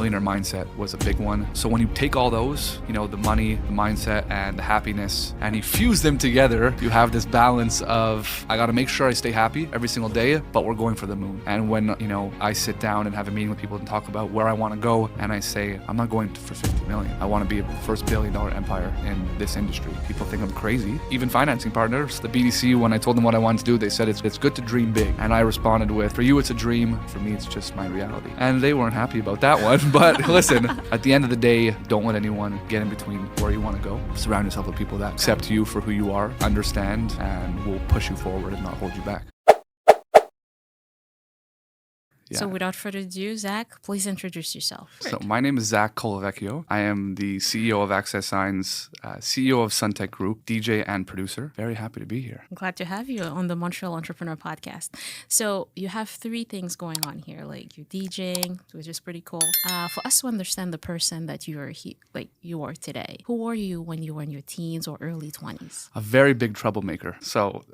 millionaire mindset was a big one. So when you take all those, the money, the mindset, and the happiness, and you fuse them together, you have this balance of, I got to make sure I stay happy every single day, but we're going for the moon. And when, I sit down and have a meeting with people and talk about where I want to go, and I say, I'm not going for 50 million. I want to be a first $1 billion empire in this industry. People think I'm crazy. Even financing partners, the BDC, when I told them what I wanted to do, they said it's good to dream big. And I responded with, for you it's a dream, for me it's just my reality. And they weren't happy about that one. But listen, at the end of the day, don't let anyone get in between where you want to go. Surround yourself with people that accept you for who you are, understand, and will push you forward and not hold you back. Yeah. So without further ado, Zack, please introduce yourself. So my name is Zack Colavecchio. I am the CEO of Access Signs, CEO of Suntech Group, DJ and producer. Very happy to be here. I'm glad to have you on the Montreal Entrepreneur Podcast. So you have three things going on here, like you're DJing, which is pretty cool. For us to understand the person that you are today, who were you when you were in your teens or early 20s? A very big troublemaker. So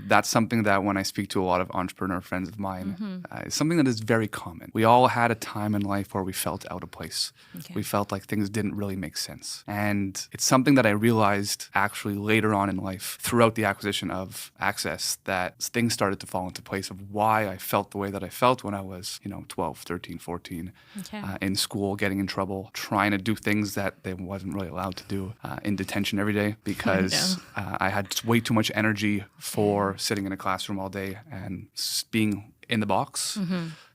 that's something that when I speak to a lot of entrepreneur friends of mine, is something that is very common. We all had a time in life where we felt out of place. Okay. We felt like things didn't really make sense. And it's something that I realized actually later on in life throughout the acquisition of Access, that things started to fall into place of why I felt the way that I felt when I was, 12, 13, 14, Okay. In school, getting in trouble, trying to do things that they wasn't really allowed to do, in detention every day because I had way too much energy for sitting in a classroom all day and being in the box.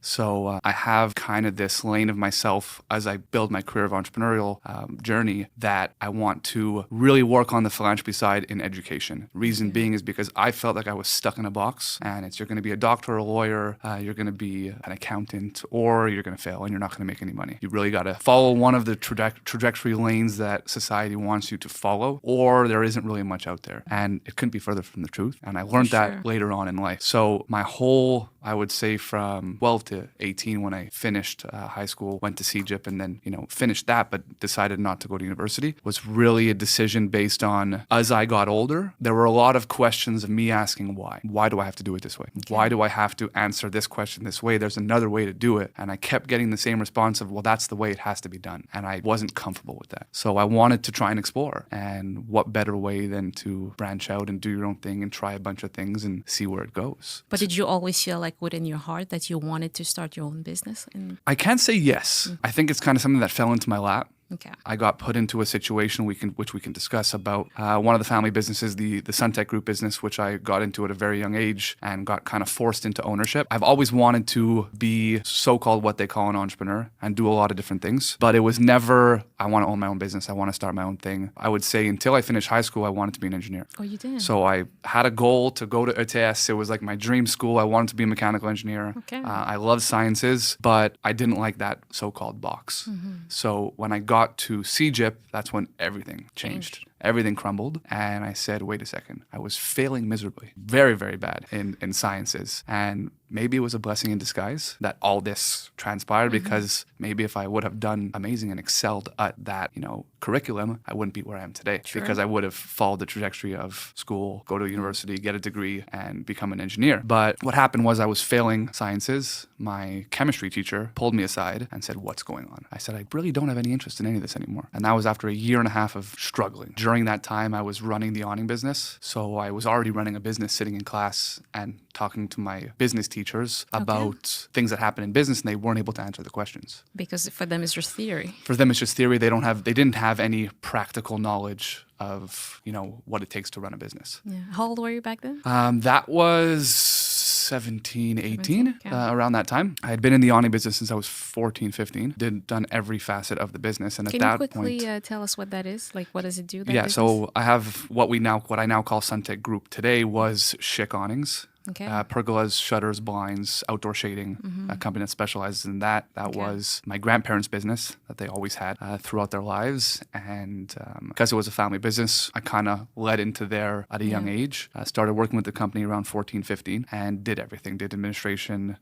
So I have kind of this lane of myself as I build my career of entrepreneurial journey that I want to really work on the philanthropy side in education. Reason being is because I felt like I was stuck in a box, and it's you're going to be a doctor or a lawyer, you're going to be an accountant, or you're going to fail and you're not going to make any money. You really got to follow one of the trajectory lanes that society wants you to follow, or there isn't really much out there. And it couldn't be further from the truth. And I learned that later on in life. So my whole, I would say from 12 to 18 when I finished high school, went to CGIP and then, finished that, but decided not to go to university, was really a decision based on, as I got older, there were a lot of questions of me asking why. Why do I have to do it this way? Okay. Why do I have to answer this question this way? There's another way to do it. And I kept getting the same response of, well, that's the way it has to be done. And I wasn't comfortable with that. So I wanted to try and explore. And what better way than to branch out and do your own thing and try a bunch of things and see where it goes. But did you always feel like within your heart that you wanted to start your own business? I can't say yes. I think it's kind of something that fell into my lap. Okay. I got put into a situation which we can discuss about one of the family businesses, the Suntech Group business, which I got into at a very young age and got kind of forced into ownership. I've always wanted to be so-called what they call an entrepreneur and do a lot of different things, but it was never, I want to own my own business. I want to start my own thing. I would say until I finished high school, I wanted to be an engineer. Oh, you did? So I had a goal to go to ETS. It was like my dream school. I wanted to be a mechanical engineer. Okay. I loved sciences, but I didn't like that so-called box. So when I got to CGIP, that's when everything changed. Everything crumbled. And I said, wait a second. I was failing miserably. Very, very bad in sciences. And maybe it was a blessing in disguise that all this transpired because maybe if I would have done amazing and excelled at that, curriculum, I wouldn't be where I am today. True. Because I would have followed the trajectory of school, go to university, get a degree, and become an engineer. But what happened was I was failing sciences. My chemistry teacher pulled me aside and said, what's going on? I said, I really don't have any interest in any of this anymore. And that was after a year and a half of struggling. During that time, I was running the awning business. So I was already running a business, sitting in class and talking to my business teachers about things that happen in business, and they weren't able to answer the questions. Because for them, it's just theory. For them, it's just theory. They didn't have any practical knowledge of, what it takes to run a business. Yeah. How old were you back then? That was 17, 18, around that time. I had been in the awning business since I was 14, 15. Done every facet of the business. And Can you quickly tell us what that is? Like, what does it do? Yeah, business? So I have what I now call Suntech Group today was Chic Awnings. Okay. Pergolas, shutters, blinds, outdoor shading, a company that specializes in that. That was my grandparents' business that they always had throughout their lives. And because it was a family business, I kind of led into there at a young age. Started working with the company around 14, 15 and did everything. Did administration,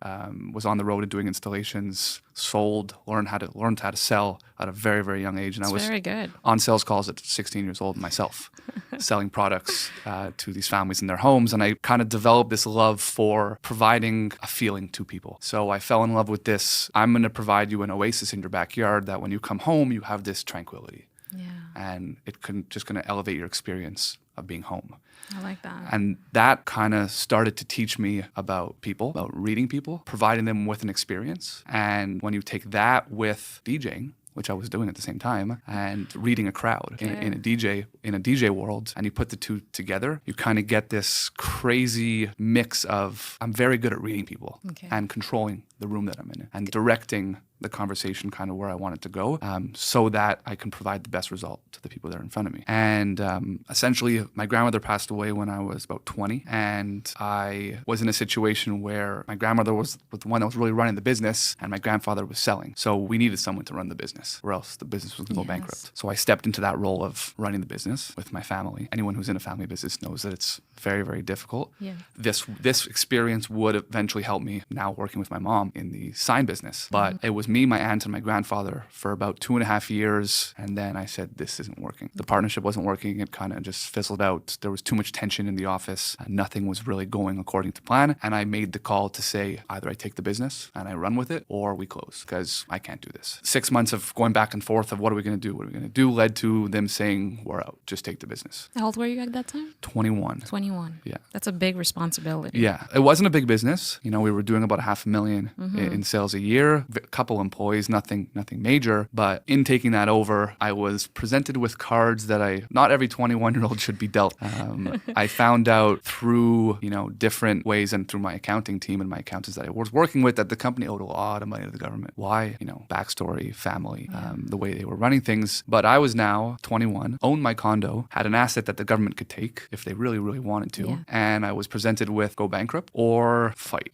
was on the road doing installations, sold, learned how to sell at a very, very young age. And I was very good. on sales calls at 16 years old myself, selling products to these families in their homes. And I kind of developed this love for providing a feeling to people. So I fell in love with this. I'm going to provide you an oasis in your backyard that when you come home, you have this tranquility. Yeah. And just going to elevate your experience of being home. I like that. And that kind of started to teach me about people, about reading people, providing them with an experience. And when you take that with DJing, which I was doing at the same time, and reading a crowd in a DJ world, and you put the two together, you kind of get this crazy mix of I'm very good at reading people and controlling the room that I'm in and directing the conversation kind of where I want it to go, so that I can provide the best result to the people that are in front of me. And essentially, my grandmother passed away when I was about 20, and I was in a situation where my grandmother was the one that was really running the business, and my grandfather was selling. So we needed someone to run the business, or else the business was going to go bankrupt. So I stepped into that role of running the business with my family. Anyone who's in a family business knows that it's very, very difficult. Yeah. This experience would eventually help me now working with my mom in the sign business, but it was me, my aunt, and my grandfather for about 2.5 years. And then I said, this isn't working. The partnership wasn't working. It kind of just fizzled out. There was too much tension in the office. Nothing was really going according to plan. And I made the call to say, either I take the business and I run with it, or we close, because I can't do this. 6 months of going back and forth of what are we going to do? What are we going to do? Led to them saying, we're out. Just take the business. How old were you at that time? 21. 21. Yeah. That's a big responsibility. Yeah. It wasn't a big business. You know, we were doing about $500,000 in sales a year, a couple employees, nothing major. But in taking that over, I was presented with cards that not every 21-year-old should be dealt. I found out through, different ways and through my accounting team and my accountants that I was working with that the company owed a lot of money to the government. Why? Backstory, family, the way they were running things. But I was now 21, owned my condo, had an asset that the government could take if they really, really wanted to. Yeah. And I was presented with go bankrupt or fight,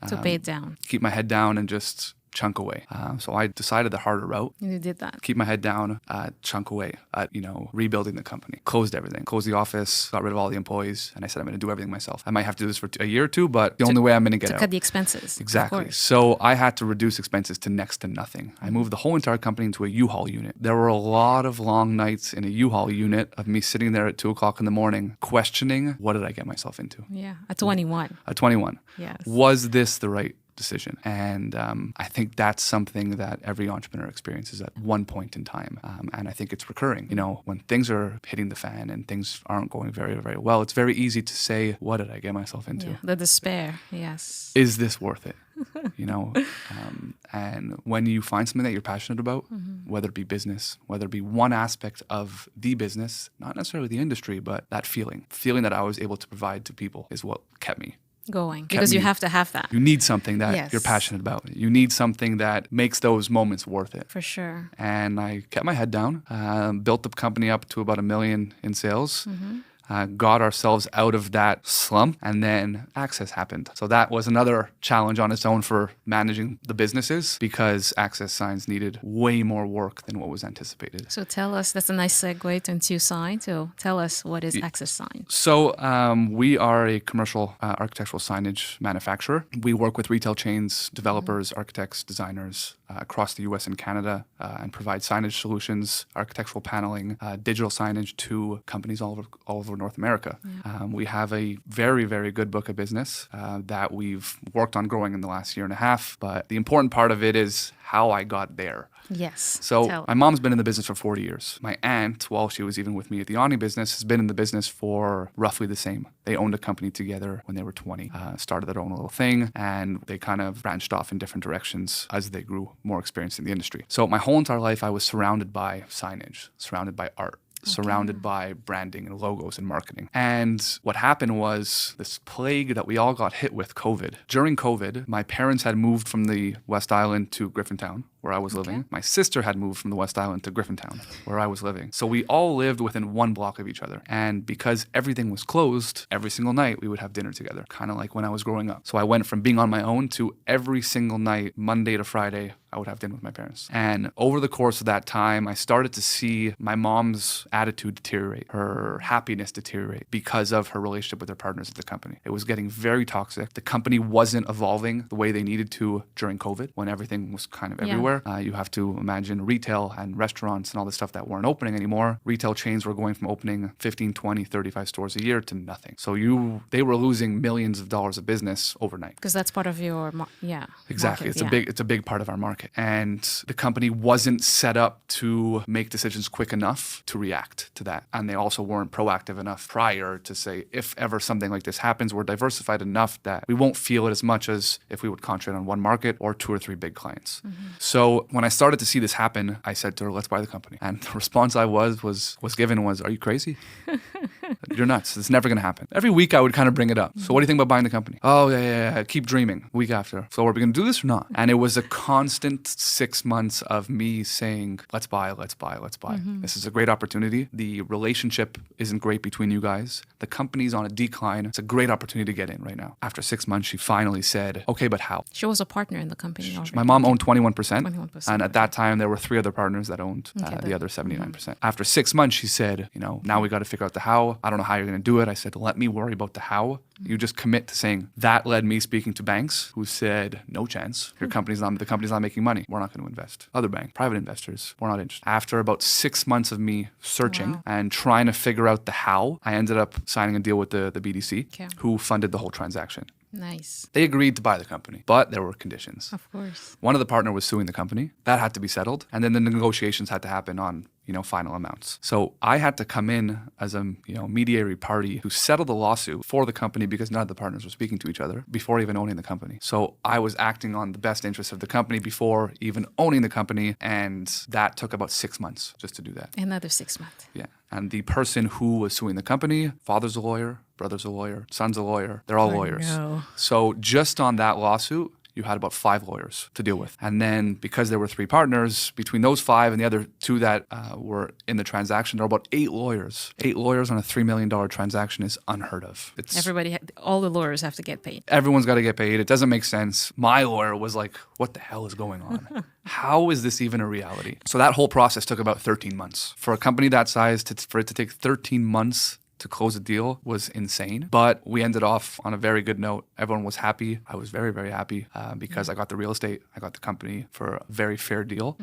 So pay it down. Keep my head down and just chunk away. So I decided the harder route. You did that. Keep my head down, chunk away at, rebuilding the company. Closed everything. Closed the office, got rid of all the employees, and I said, I'm going to do everything myself. I might have to do this for a year or two, but the only way I'm going to get out. To cut the expenses. Exactly. So I had to reduce expenses to next to nothing. I moved the whole entire company into a U-Haul unit. There were a lot of long nights in a U-Haul unit of me sitting there at 2 o'clock in the morning, questioning, what did I get myself into? Yeah. At 21. At 21. Yes. Was this the right decision? And I think that's something that every entrepreneur experiences at one point in time. And I think it's recurring. When things are hitting the fan and things aren't going very, very well, it's very easy to say, what did I get myself into? Yeah, the despair, yes. Is this worth it? And when you find something that you're passionate about, whether it be business, whether it be one aspect of the business, not necessarily the industry, but that feeling that I was able to provide to people is what kept me going, because you have to have that. You need something that you're passionate about. You need something that makes those moments worth it. For sure. And I kept my head down, built the company up to about $1 million in sales. Got ourselves out of that slump, and then Access happened. So that was another challenge on its own for managing the businesses, because Access signs needed way more work than what was anticipated. So tell us, that's a nice segue into sign. So tell us, what is Access Sign? So we are a commercial architectural signage manufacturer. We work with retail chains, developers, architects, designers across the US and Canada, and provide signage solutions, architectural paneling, digital signage to companies all over North America. Yeah. We have a very, very good book of business that we've worked on growing in the last year and a half. But the important part of it is how I got there. Yes. So my mom's been in the business for 40 years. My aunt, while she was even with me at the awning business, has been in the business for roughly the same. They owned a company together when they were 20, started their own little thing, and they kind of branched off in different directions as they grew more experienced in the industry. So my whole entire life, I was surrounded by signage, surrounded by art. Surrounded by branding and logos and marketing. And what happened was this plague that we all got hit with, COVID. During COVID, my parents had moved from the West Island to Griffintown, where I was living. My sister had moved from the West Island to Griffintown, where I was living. So we all lived within 1 block of each other. And because everything was closed, every single night we would have dinner together, kind of like when I was growing up. So I went from being on my own to every single night, Monday to Friday, I would have dinner with my parents. And over the course of that time, I started to see my mom's attitude deteriorate, her happiness deteriorate because of her relationship with her partners at the company. It was getting very toxic. The company wasn't evolving the way they needed to during COVID when everything was kind of everywhere. You have to imagine retail and restaurants and all this stuff that weren't opening anymore. Retail chains were going from opening 15, 20, 35 stores a year to nothing. So they were losing millions of dollars of business overnight. Because that's part of your, Exactly. Market, It's a big part of our market. And the company wasn't set up to make decisions quick enough to react to that. And they also weren't proactive enough prior to say, if ever something like this happens, we're diversified enough that we won't feel it as much as if we would concentrate on one market or 2 or 3 big clients. So when I started to see this happen, I said to her, let's buy the company. And the response I was given was, are you crazy? You're nuts. It's never going to happen. Every week I would kind of bring it up. So what do you think about buying the company? Oh, yeah. Keep dreaming. Week after. So are we going to do this or not? And it was a constant 6 months of me saying, let's buy. This is a great opportunity. The relationship isn't great between you guys. The company's on a decline. It's a great opportunity to get in right now. After 6 months, she finally said, okay, but how? She was a partner in the company already. My mom owned 21%. 21%. And at that time, there were 3 other partners that owned the other 79%. After 6 months, she said, now we got to figure out the how. I don't know how you're going to do it. I said, let me worry about the how. You just commit to saying. That led me speaking to banks who said, no chance. The company's not making money. We're not going to invest. Other bank, private investors, we're not interested. After about 6 months of me searching and trying to figure out the how, I ended up signing a deal with the BDC who funded the whole transaction. Nice. They agreed to buy the company, but there were conditions. Of course. One of the partner was suing the company. That had to be settled. And then the negotiations had to happen on final amounts. So I had to come in as a mediatory party who settled the lawsuit for the company because none of the partners were speaking to each other before even owning the company. So I was acting on the best interest of the company before even owning the company, and that took about 6 months just to do that. Another 6 months. Yeah. And the person who was suing the company, father's a lawyer, brother's a lawyer, son's a lawyer, they're all lawyers. No. So just on that lawsuit, you had about 5 lawyers to deal with. And then because there were 3 partners, between those 5 and the other 2 that were in the transaction, there were about 8 lawyers. 8 lawyers on a $3 million transaction is unheard of. All the lawyers have to get paid. Everyone's got to get paid. It doesn't make sense. My lawyer was like, what the hell is going on? How is this even a reality? So that whole process took about 13 months. For a company that size, for it to take 13 months to close a deal was insane. But we ended off on a very good note. Everyone was happy. I was very, very happy because I got the real estate. I got the company for a very fair deal,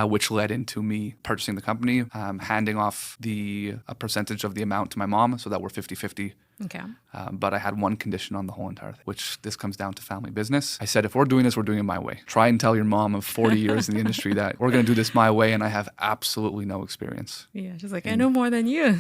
which led into me purchasing the company, handing off a percentage of the amount to my mom so that we're 50-50. Okay. But I had one condition on the whole entire thing, which this comes down to family business. I said, if we're doing this, we're doing it my way. Try and tell your mom of 40 years in the industry that we're going to do this my way, and I have absolutely no experience. Yeah, she's like, I know more than you.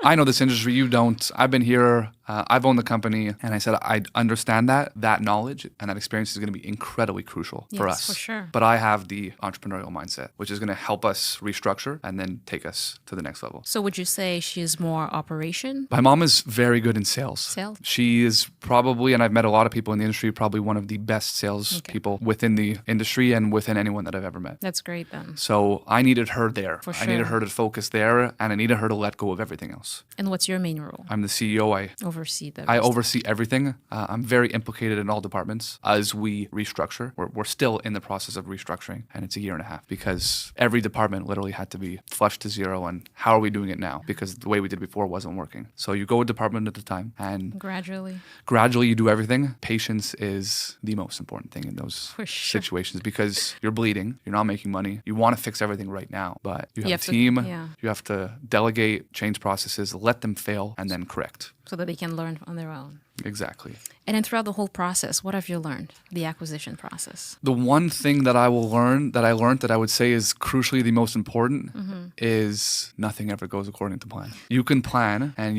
I know this industry, you don't. I've been here. I've owned the company, and I said I understand that knowledge and that experience is going to be incredibly crucial for us. For sure. But I have the entrepreneurial mindset, which is going to help us restructure and then take us to the next level. So would you say she's more operation? My mom is very good in sales. Sales? She is probably, and I've met a lot of people in the industry, probably one of the best sales people within the industry and within anyone that I've ever met. That's great then. So I needed her there. For sure. I needed her to focus there, and I needed her to let go of everything else. And what's your main role? I'm the CEO. I oversee everything. I'm very implicated in all departments as we restructure. We're still in the process of restructuring, and it's a 1.5 years because every department literally had to be flushed to zero. And how are we doing it now? Because the way we did before wasn't working. So you go a department at a time, and gradually you do everything. Patience is the most important thing in those situations because you're bleeding, you're not making money, you want to fix everything right now, but you have a team, you have to delegate, change processes, let them fail, and then correct. So that they can learn on their own. Exactly. And then throughout the whole process, what have you learned? The acquisition process. The one thing that I learned that I would say is crucially the most important is nothing ever goes according to plan. You can plan and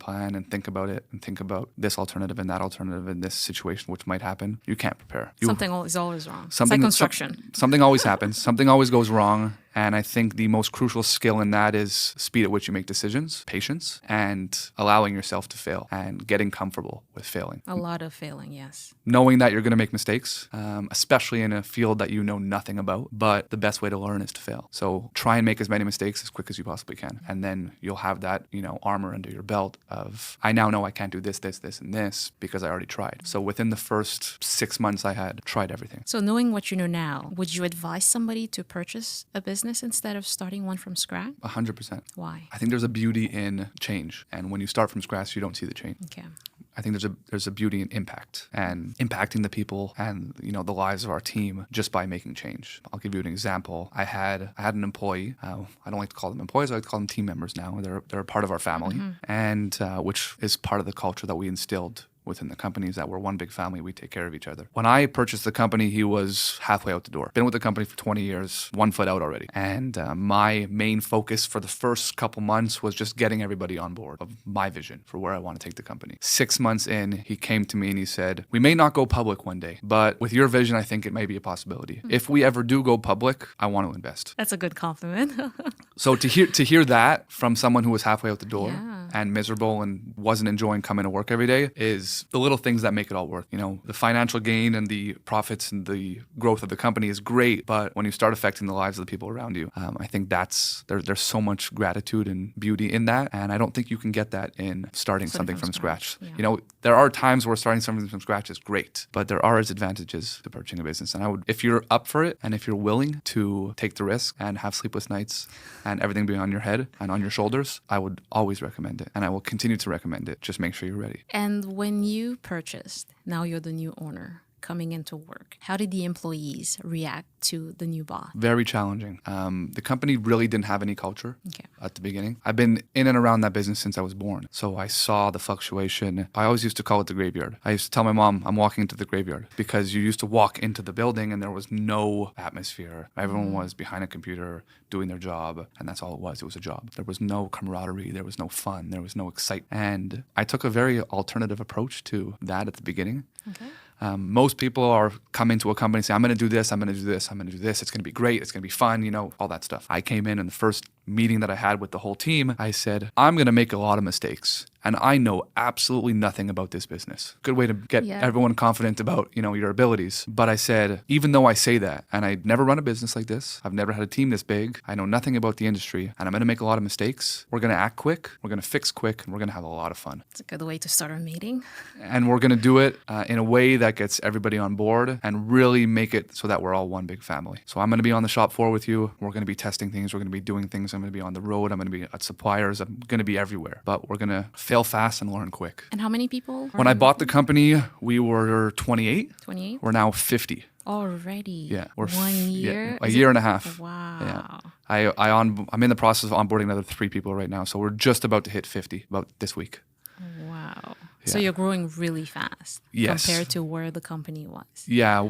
and think about it and think about this alternative and that alternative in this situation which might happen. You can't prepare. Something is always wrong. Something, it's like construction. Something always happens. Something always goes wrong. And I think the most crucial skill in that is speed at which you make decisions, patience, and allowing yourself to fail and getting comfortable with failing. A lot of failing, yes. Knowing that you're going to make mistakes, especially in a field that you know nothing about, but the best way to learn is to fail. So try and make as many mistakes as quick as you possibly can. And then you'll have that, armor under your belt of, I now know I can't do this, this, this, and this because I already tried. So within the first 6 months, I had tried everything. So knowing what you know now, would you advise somebody to purchase a business instead of starting one from scratch? 100%. Why? I think there's a beauty in change. And when you start from scratch, you don't see the change. Okay. I think there's a beauty in impact and impacting the people and the lives of our team just by making change. I'll give you an example. I had an employee. I don't like to call them employees. I like to call them team members now. They're a part of our family, and which is part of the culture that we instilled within the companies, that we're one big family, we take care of each other. When I purchased the company, he was halfway out the door. Been with the company for 20 years, 1 foot out already. And my main focus for the first couple months was just getting everybody on board of my vision for where I want to take the company. 6 months in, he came to me and he said, we may not go public one day, but with your vision, I think it may be a possibility. If we ever do go public, I want to invest. That's a good compliment. So to hear that from someone who was halfway out the door, Yeah. and miserable and wasn't enjoying coming to work every day is the little things that make it all work. The financial gain and the profits and the growth of the company is great, but when you start affecting the lives of the people around you, I think there's so much gratitude and beauty in that, and I don't think you can get that in starting something from scratch. Yeah. There are times where starting something from scratch is great, but there are advantages to purchasing a business, and if you're up for it and if you're willing to take the risk and have sleepless nights and everything be on your head and on your shoulders, I would always recommend it. And I will continue to recommend it. Just make sure you're ready. And when you purchased, now you're the new owner coming into work. How did the employees react to the new boss? Very challenging. The company really didn't have any culture at the beginning. I've been in and around that business since I was born. So I saw the fluctuation. I always used to call it the graveyard. I used to tell my mom, I'm walking into the graveyard, because you used to walk into the building and there was no atmosphere. Everyone was behind a computer doing their job, and that's all it was. It was a job. There was no camaraderie. There was no fun. There was no excitement. And I took a very alternative approach to that at the beginning. Okay. Most people are come into a company and say, I'm going to do this, I'm going to do this, I'm going to do this. It's going to be great. It's going to be fun, all that stuff. I came in and the first meeting that I had with the whole team, I said, I'm going to make a lot of mistakes. And I know absolutely nothing about this business. Good way to get everyone confident about, your abilities. But I said, even though I say that, and I'd never run a business like this, I've never had a team this big, I know nothing about the industry, and I'm going to make a lot of mistakes. We're going to act quick, we're going to fix quick, and we're going to have a lot of fun. It's a good way to start a meeting. And we're going to do it in a way that gets everybody on board and really make it so that we're all one big family. So I'm going to be on the shop floor with you. We're going to be testing things. We're going to be doing things. I'm going to be on the road. I'm going to be at suppliers. I'm going to be everywhere. But we're going to fail fast and learn quick. And how many people? When I bought the company, we were 28. 28? We're now 50. Already? Yeah. We're 1 year? Yeah, a year and a half. Wow. Yeah. I'm in the process of onboarding another 3 people right now. So we're just about to hit 50 about this week. Wow. So you're growing really fast compared to where the company was. Yeah,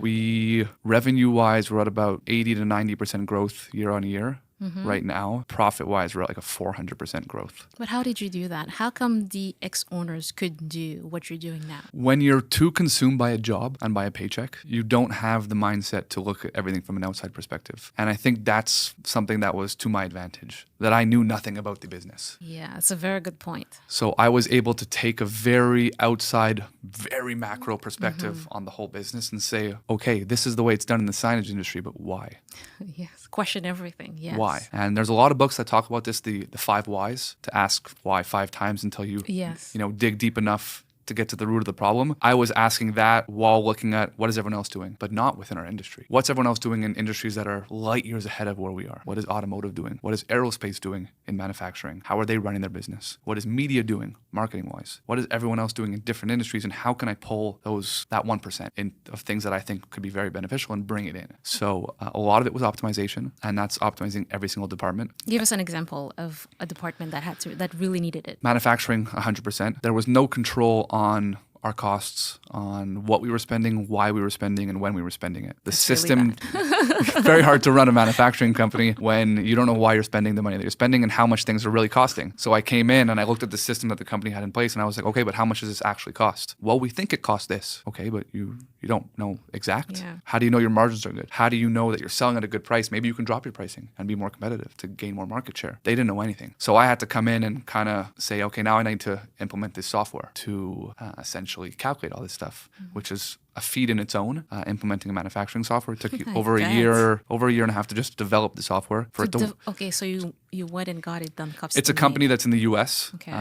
revenue-wise, we're at about 80 to 90% growth year on year. Right now, profit-wise, we're at like a 400% growth. But how did you do that? How come the ex-owners could do what you're doing now? When you're too consumed by a job and by a paycheck, you don't have the mindset to look at everything from an outside perspective. And I think that's something that was to my advantage, that I knew nothing about the business. Yeah, it's a very good point. So I was able to take a very outside, very macro perspective on the whole business and say, okay, this is the way it's done in the signage industry, but why? Yes, question everything, yes. Why? And there's a lot of books that talk about this, the 5 whys, to ask why 5 times until you, dig deep enough to get to the root of the problem. I was asking that while looking at what is everyone else doing, but not within our industry. What's everyone else doing in industries that are light years ahead of where we are? What is automotive doing? What is aerospace doing in manufacturing? How are they running their business? What is media doing marketing-wise? What is everyone else doing in different industries, and how can I pull that 1% of things that I think could be very beneficial and bring it in? So a lot of it was optimization, and that's optimizing every single department. Give us an example of a department that really needed it. Manufacturing, 100%. There was no control on our costs on what we were spending, why we were spending, and when we were spending it. The That's system, really very hard to run a manufacturing company when you don't know why you're spending the money that you're spending and how much things are really costing. So I came in and I looked at the system that the company had in place and I was like, okay, but how much does this actually cost? Well, we think it costs this. Okay, but you don't know exact. Yeah. How do you know your margins are good? How do you know that you're selling at a good price? Maybe you can drop your pricing and be more competitive to gain more market share. They didn't know anything. So I had to come in and kind of say, okay, now I need to implement this software to essentially calculate all this stuff, which is a feat in its own. Implementing a manufacturing software it took you over a year and a half to just develop the software for it to. Okay, so you went and got it done. It's a company that's in the U.S. Okay.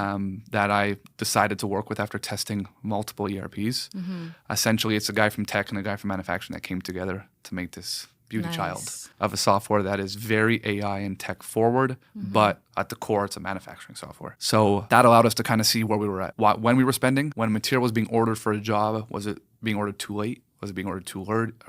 That I decided to work with after testing multiple ERPs. Essentially, it's a guy from tech and a guy from manufacturing that came together to make this beauty child of a software that is very AI and tech forward, but at the core, it's a manufacturing software. So that allowed us to kind of see where we were at, when we were spending, when material was being ordered for a job, was it being ordered too late? Was it being ordered too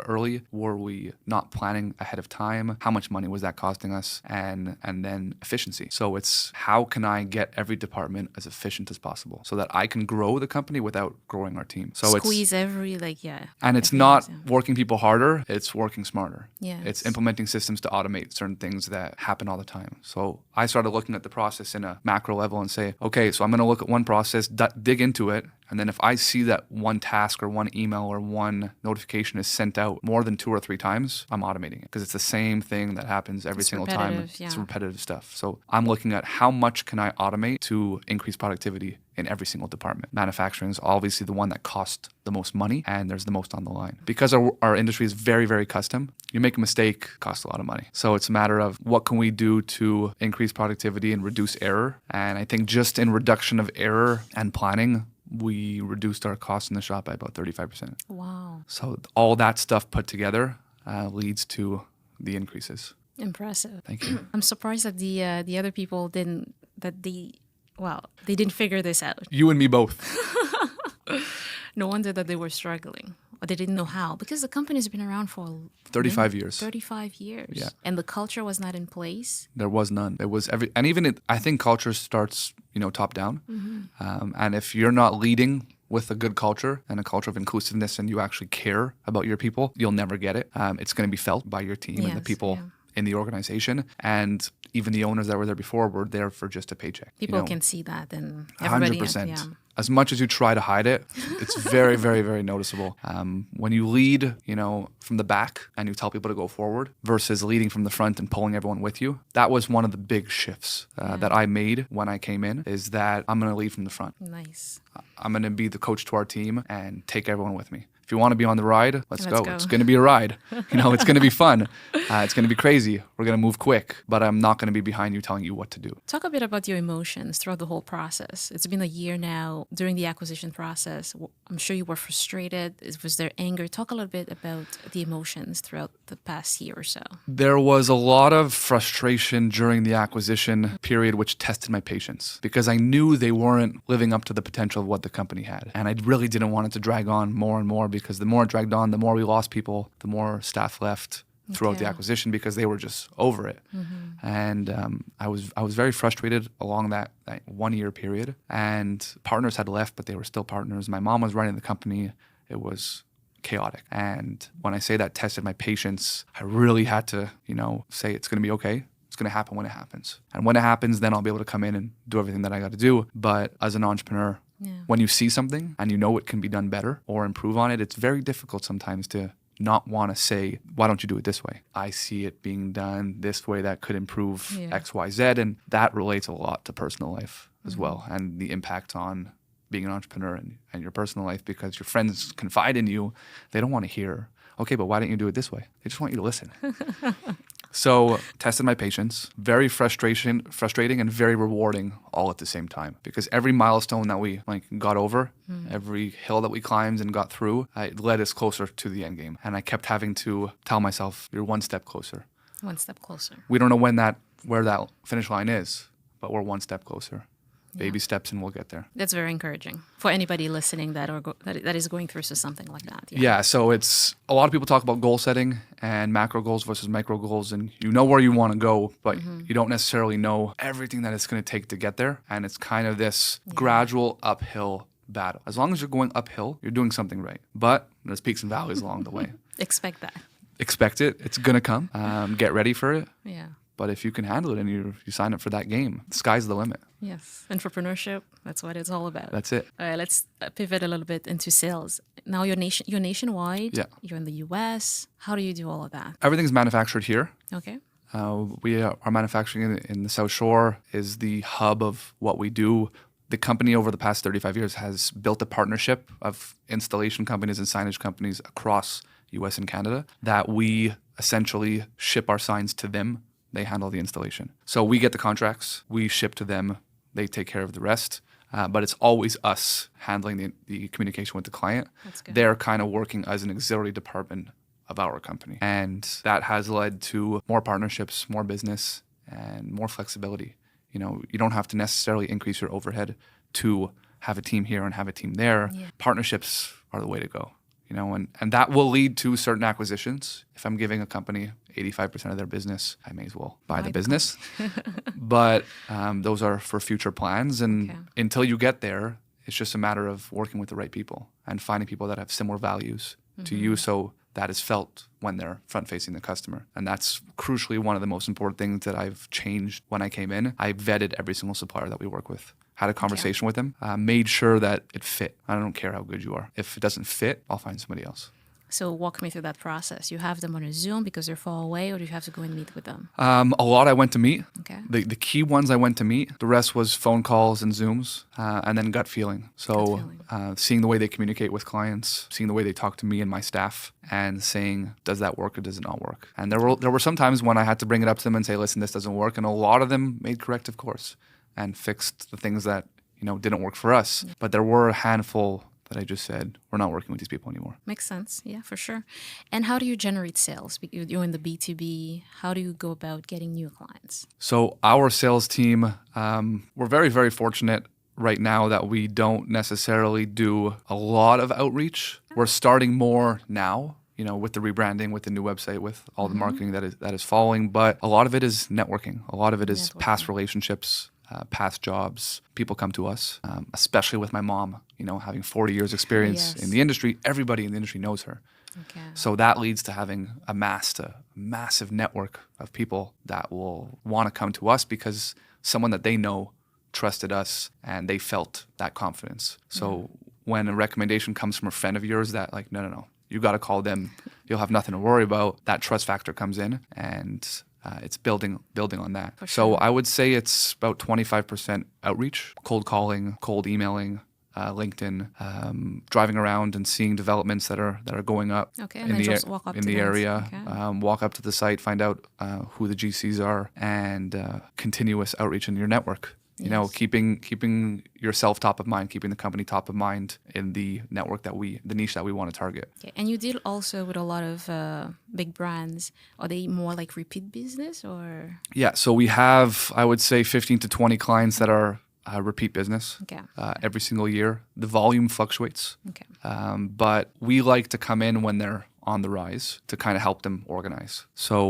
early? Were we not planning ahead of time? How much money was that costing us? And then efficiency. So it's how can I get every department as efficient as possible so that I can grow the company without growing our team. So squeeze And it's not working people harder, it's working smarter. Yes. It's implementing systems to automate certain things that happen all the time. So I started looking at the process in a macro level and say, okay, so I'm going to look at one process, dig into it, and then if I see that one task or one email or one notification is sent out more than 2 or 3 times, I'm automating it because it's the same thing that happens every single time. Yeah. It's repetitive stuff. So I'm looking at how much can I automate to increase productivity in every single department. Manufacturing is obviously the one that costs the most money and there's the most on the line. Because our industry is very, very custom, you make a mistake, it costs a lot of money. So it's a matter of what can we do to increase productivity and reduce error. And I think just in reduction of error and planning, we reduced our costs in the shop by about 35%. Wow. So all that stuff put together leads to the increases. Impressive. Thank you. I'm surprised that the other people didn't figure this out. You and me both. No wonder that they were struggling. Or they didn't know how. Because the company's been around for 35 years. 35 years. Yeah. And the culture was not in place. There was none. It was I think culture starts, top down. And if you're not leading with a good culture and a culture of inclusiveness and you actually care about your people, you'll never get it. It's going to be felt by your team and the people in the organization. And even the owners that were there before were there for just a paycheck. People can see that and everybody. 100%. As much as you try to hide it, it's very, very, very noticeable. When you lead, from the back and you tell people to go forward versus leading from the front and pulling everyone with you, that was one of the big shifts that I made when I came in, is that I'm going to lead from the front. Nice. I'm going to be the coach to our team and take everyone with me. If you want to be on the ride, let's go. go. It's going to be a ride. It's going to be fun. It's going to be crazy. We're going to move quick, but I'm not going to be behind you telling you what to do. Talk a bit about your emotions throughout the whole process. It's been a year now. During the acquisition process, I'm sure you were frustrated. Was there anger? Talk a little bit about the emotions throughout the past year or so. There was a lot of frustration during the acquisition period, which tested my patience because I knew they weren't living up to the potential of what the company had. And I really didn't want it to drag on more and more because the more it dragged on, the more we lost people, the more staff left throughout the acquisition because they were just over it. And I was very frustrated along that 1 year period. And partners had left, but they were still partners. My mom was running the company. It was chaotic. And when I say that tested my patience, I really had to, say it's going to be okay. It's going to happen when it happens. And when it happens, then I'll be able to come in and do everything that I got to do. But as an entrepreneur, when you see something and you know it can be done better or improve on it, it's very difficult sometimes to not want to say, why don't you do it this way? I see it being done this way that could improve X, Y, Z. And that relates a lot to personal life as well and the impact on being an entrepreneur and your personal life because your friends confide in you. They don't want to hear, okay, but why didn't you do it this way? They just want you to listen. So tested my patience, very frustrating and very rewarding all at the same time because every milestone that we got over, every hill that we climbed and got through, it led us closer to the end game. And I kept having to tell myself, you're one step closer. One step closer. We don't know where that finish line is, but we're one step closer. Baby steps and we'll get there. That's very encouraging for anybody listening that is going through something like that. Yeah, so it's a lot of people talk about goal setting and macro goals versus micro goals, and you know where you want to go, but you don't necessarily know everything that it's going to take to get there. And it's kind of this gradual uphill battle. As long as you're going uphill, you're doing something right. But there's peaks and valleys along the way. Expect that. Expect it. It's going to come. Get ready for it. Yeah. But if you can handle it and you sign up for that game, the sky's the limit. Yes. Entrepreneurship, that's what it's all about. That's it. All right, let's pivot a little bit into sales. Now you're nationwide. Yeah. You're in the US. How do you do all of that? Everything's manufactured here. Okay. Our manufacturing in the South Shore is the hub of what we do. The company over the past 35 years has built a partnership of installation companies and signage companies across US and Canada that we essentially ship our signs to them. They handle the installation. So we get the contracts, we ship to them, they take care of the rest. But it's always us handling the communication with the client. That's good. They're kind of working as an auxiliary department of our company. And that has led to more partnerships, more business, and more flexibility. You know, you don't have to necessarily increase your overhead to have a team here and have a team there. Yeah. Partnerships are the way to go. You know, and that will lead to certain acquisitions. If I'm giving a company 85% of their business, I may as well buy the business. But those are for future plans. And until you get there, it's just a matter of working with the right people and finding people that have similar values to you, so that is felt when they're front-facing the customer. And that's crucially one of the most important things that I've changed when I came in. I vetted every single supplier that we work with. Had a conversation with them, made sure that it fit. I don't care how good you are. If it doesn't fit, I'll find somebody else. So walk me through that process. You have them on a Zoom because they're far away, or do you have to go and meet with them? A lot I went to meet. Okay. The key ones I went to meet. The rest was phone calls and Zooms, and then gut feeling. So seeing the way they communicate with clients, seeing the way they talk to me and my staff, and saying, does that work or does it not work? And there were some times when I had to bring it up to them and say, listen, this doesn't work. And a lot of them made corrective course and fixed the things that, you know, didn't work for us. But there were a handful that I just said, we're not working with these people anymore. Makes sense. Yeah, for sure. And how do you generate sales? You're in the B2B. How do you go about getting new clients? So our sales team, we're very, very fortunate right now that we don't necessarily do a lot of outreach. We're starting more now, you know, with the rebranding, with the new website, with all the marketing that is following. But a lot of it is networking. A lot of it is past relationships, past jobs. People come to us, especially with my mom, you know, having 40 years experience in the industry. Everybody in the industry knows her. Okay. So that leads to having amassed a massive network of people that will want to come to us because someone that they know trusted us and they felt that confidence. So when a recommendation comes from a friend of yours that like, no, you got to call them, you'll have nothing to worry about, that trust factor comes in, and it's building on that. For So sure. I would say it's about 25% outreach, cold calling, cold emailing, LinkedIn, driving around and seeing developments that are going up and then just walk up in to the them. area. Okay. Walk up to the site, find out who the GCs are, and continuous outreach in your network. You know, keeping yourself top of mind, keeping the company top of mind in the network the niche that we want to target. Okay. And you deal also with a lot of big brands. Are they more like repeat business or? Yeah, so we have, I would say, 15 to 20 clients that are repeat business every single year. The volume fluctuates, but we like to come in when they're on the rise to kind of help them organize. So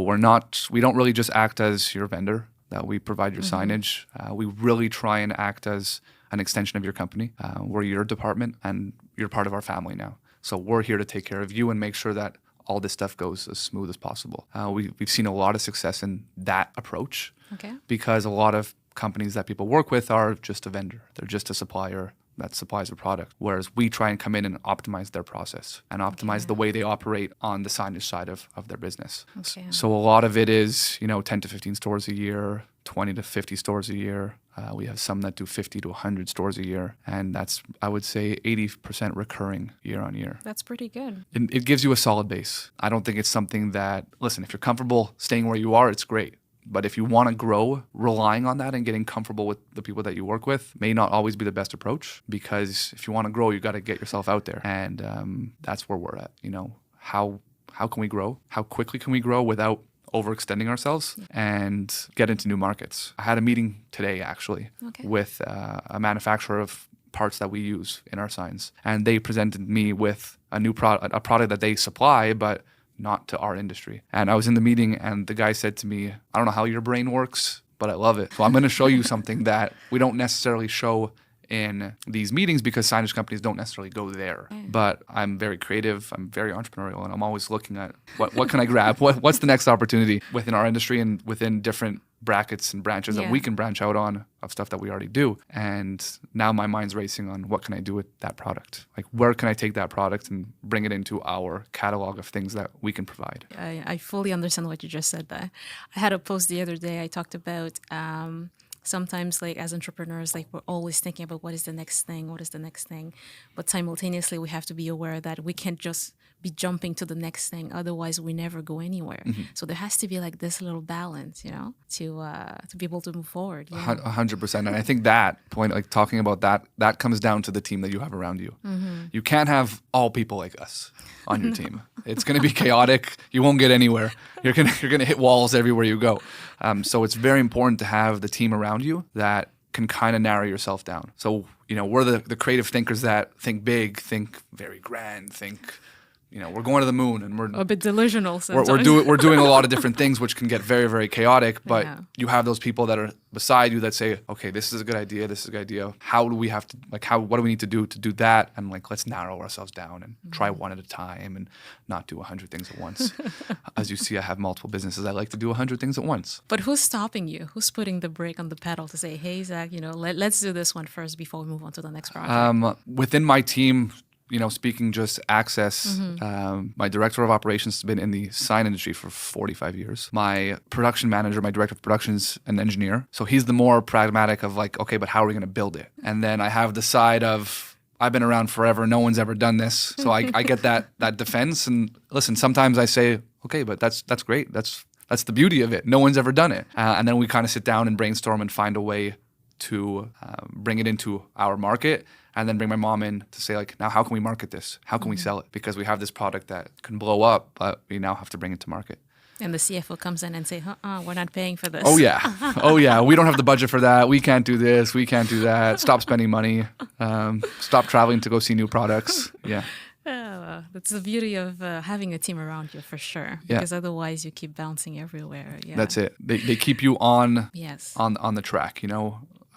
we don't really just act as your vendor, that we provide your signage. We really try and act as an extension of your company. We're your department and you're part of our family now. So we're here to take care of you and make sure that all this stuff goes as smooth as possible. We've seen a lot of success in that approach because a lot of companies that people work with are just a vendor. They're just a supplier that supplies a product, whereas we try and come in and optimize their process and optimize the way they operate on the signage side of their business. So a lot of it is, 10 to 15 stores a year, 20 to 50 stores a year. We have some that do 50 to 100 stores a year. And that's, I would say, 80% recurring year on year. That's pretty good. It gives you a solid base. I don't think it's something that, listen, if you're comfortable staying where you are, it's great. But if you want to grow, relying on that and getting comfortable with the people that you work with may not always be the best approach, because if you want to grow, you got to get yourself out there. And that's where we're at. How can we grow? How quickly can we grow without overextending ourselves and get into new markets? I had a meeting today, actually, with a manufacturer of parts that we use in our signs. And they presented me with a new product, a product that they supply, but not to our industry. And I was in the meeting and the guy said to me, I don't know how your brain works, but I love it. So I'm going to show you something that we don't necessarily show in these meetings because signage companies don't necessarily go there. But I'm very creative, I'm very entrepreneurial, and I'm always looking at what can I grab? What's the next opportunity within our industry and within different brackets and branches that we can branch out on of stuff that we already do. And now my mind's racing on what can I do with that product? Like, where can I take that product and bring it into our catalog of things that we can provide? I fully understand what you just said there. I had a post the other day. I talked about sometimes, like, as entrepreneurs, like, we're always thinking about what is the next thing, but simultaneously we have to be aware that we can't just be jumping to the next thing, otherwise we never go anywhere. So there has to be like this little balance, to be able to move forward. 100%. And I think that point, like talking about that comes down to the team that you have around you. You can't have all people like us on your team. It's going to be chaotic. You won't get anywhere. You're gonna hit walls everywhere you go. So it's very important to have the team around you that can kind of narrow yourself down. So, we're the creative thinkers that think big, think very grand, think, we're going to the moon, and we're a bit delusional sometimes. We're doing a lot of different things, which can get very, very chaotic. But you have those people that are beside you that say, okay, this is a good idea. This is a good idea. How do we have to, what do we need to do that? And let's narrow ourselves down and try one at a time and not do 100 things at once. As you see, I have multiple businesses. I like to do 100 things at once. But who's stopping you? Who's putting the brake on the pedal to say, hey, Zach, let's do this one first before we move on to the next project? Within my team, speaking just access, my director of operations has been in the sign industry for 45 years. My production manager, my director of production is an engineer. So he's the more pragmatic of okay, but how are we going to build it? And then I have the side of, I've been around forever. No one's ever done this. So I get that defense. And listen, sometimes I say, okay, but that's great. That's the beauty of it. No one's ever done it. And then we kind of sit down and brainstorm and find a way to bring it into our market, and then bring my mom in to say, now how can we market this? How can we sell it? Because we have this product that can blow up, but we now have to bring it to market. And the CFO comes in and say, we're not paying for this. Oh, yeah. We don't have the budget for that. We can't do this. We can't do that. Stop spending money. Stop traveling to go see new products. Yeah. That's the beauty of having a team around you, for sure. Because otherwise you keep bouncing everywhere. Yeah. That's it. They keep you on the track,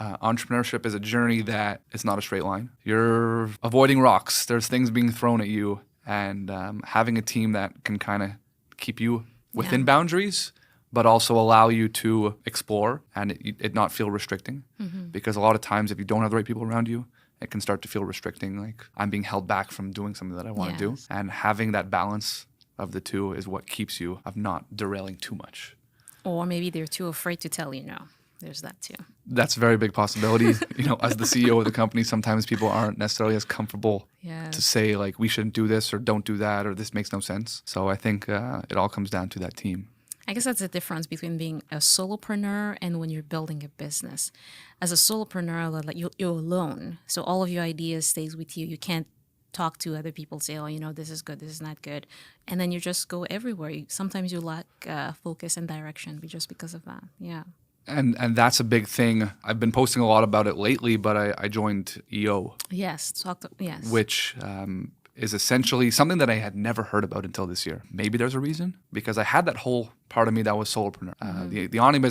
entrepreneurship is a journey that it's not a straight line. You're avoiding rocks. There's things being thrown at you, and having a team that can kind of keep you within boundaries, but also allow you to explore and it not feel restricting. Because a lot of times if you don't have the right people around you, it can start to feel restricting, like I'm being held back from doing something that I want to do. And having that balance of the two is what keeps you of not derailing too much. Or maybe they're too afraid to tell you no. There's that too. That's a very big possibility. As the CEO of the company, sometimes people aren't necessarily as comfortable to say we shouldn't do this or don't do that or this makes no sense. So I think it all comes down to that team. I guess that's the difference between being a solopreneur and when you're building a business. As a solopreneur, you're alone. So all of your ideas stays with you. You can't talk to other people, say, this is good, this is not good. And then you just go everywhere. Sometimes you lack focus and direction just because of that. Yeah. And that's a big thing. I've been posting a lot about it lately, but I joined EO. Yes, which is essentially something that I had never heard about until this year. Maybe there's a reason, because I had that whole part of me that was solopreneur. The awning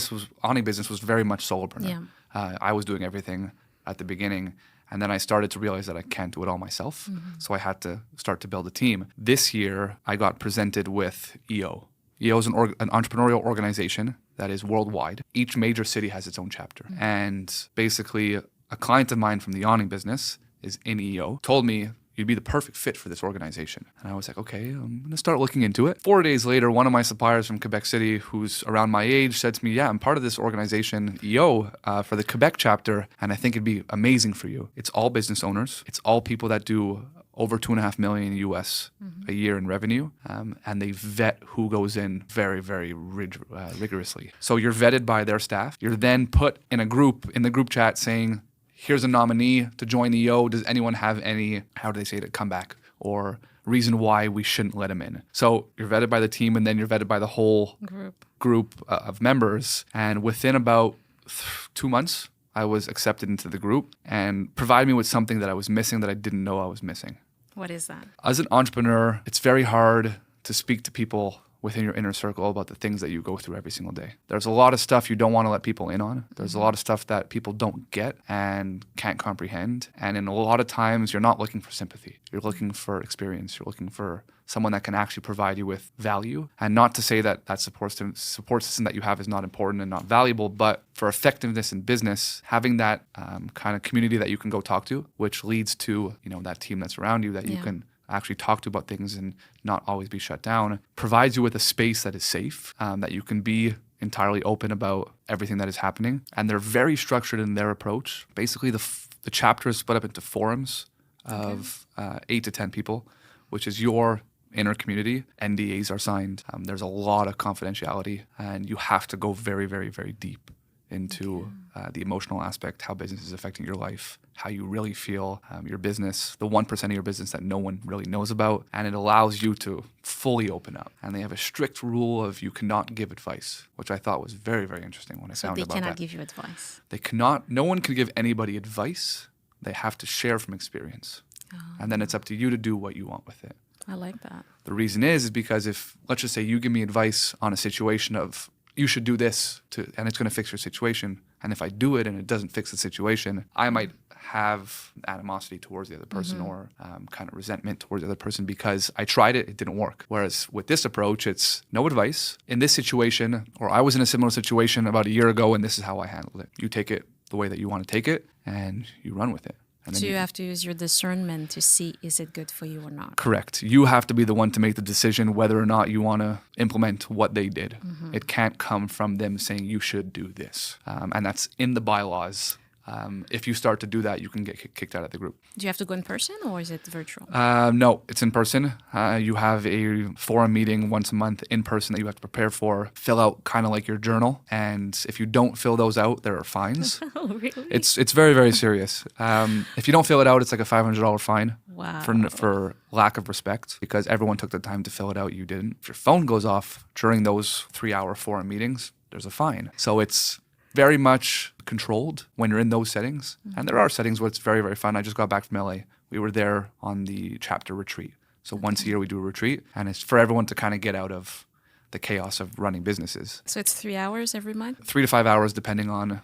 business was very much solopreneur. I was doing everything at the beginning, and then I started to realize that I can't do it all myself. So I had to start to build a team. This year, I got presented with EO. EO is an entrepreneurial organization that is worldwide. Each major city has its own chapter. And basically, a client of mine from the awning business is in EO, told me, you'd be the perfect fit for this organization. And I was like, okay, I'm going to start looking into it. 4 days later, one of my suppliers from Quebec City, who's around my age, said to me, I'm part of this organization, EO, for the Quebec chapter, and I think it'd be amazing for you. It's all business owners. It's all people that do over $2.5 million US a year in revenue, and they vet who goes in very, very rigorously. So you're vetted by their staff. You're then put in the group chat saying, here's a nominee to join the EO. Does anyone have any, how do they say it, comeback or reason why we shouldn't let him in? So you're vetted by the team, and then you're vetted by the whole group of members. And within about 2 months, I was accepted into the group and provided me with something that I was missing that I didn't know I was missing. What is that? As an entrepreneur, it's very hard to speak to people within your inner circle about the things that you go through every single day. There's a lot of stuff you don't want to let people in on. There's a lot of stuff that people don't get and can't comprehend. And in a lot of times, you're not looking for sympathy. You're looking for experience. You're looking for someone that can actually provide you with value. And not to say that that support system that you have is not important and not valuable, but for effectiveness in business, having that kind of community that you can go talk to, which leads to, that team that's around you that you can actually talk to about things and not always be shut down, provides you with a space that is safe, that you can be entirely open about everything that is happening. And they're very structured in their approach. Basically, the chapter is split up into forums of 8 to 10 people, which is your inner community. NDAs are signed. There's a lot of confidentiality, and you have to go very, very, very deep into the emotional aspect, how business is affecting your life, how you really feel, your business, the 1% of your business that no one really knows about. And it allows you to fully open up. And they have a strict rule of you cannot give advice, which I thought was very, very interesting when I found about that. So they cannot give you advice? They cannot. No one can give anybody advice. They have to share from experience. Oh. And then it's up to you to do what you want with it. I like that. The reason is because if, let's just say you give me advice on a situation of, you should do this and it's going to fix your situation. And if I do it and it doesn't fix the situation, I might have animosity towards the other person or kind of resentment towards the other person because I tried it, it didn't work. Whereas with this approach, it's no advice. In this situation, or I was in a similar situation about a year ago and this is how I handled it. You take it the way that you want to take it and you run with it. So you have to use your discernment to see, is it good for you or not? Correct. You have to be the one to make the decision whether or not you want to implement what they did. It can't come from them saying you should do this. And that's in the bylaws. If you start to do that, you can get kicked out of the group. Do you have to go in person or is it virtual? No, it's in person. You have a forum meeting once a month in person that you have to prepare for, fill out kind of like your journal. And if you don't fill those out, there are fines. Oh, really? It's very, very serious. If you don't fill it out, it's like a $500 fine. Wow. For lack of respect, because everyone took the time to fill it out, you didn't. If your phone goes off during those 3-hour forum meetings, there's a fine. So it's very much controlled when you're in those settings. And there are settings where it's very, very fun. I just got back from LA. We were there on the chapter retreat. So once a year we do a retreat, and it's for everyone to kind of get out of the chaos of running businesses. So it's 3 hours every month? 3 to 5 hours depending on,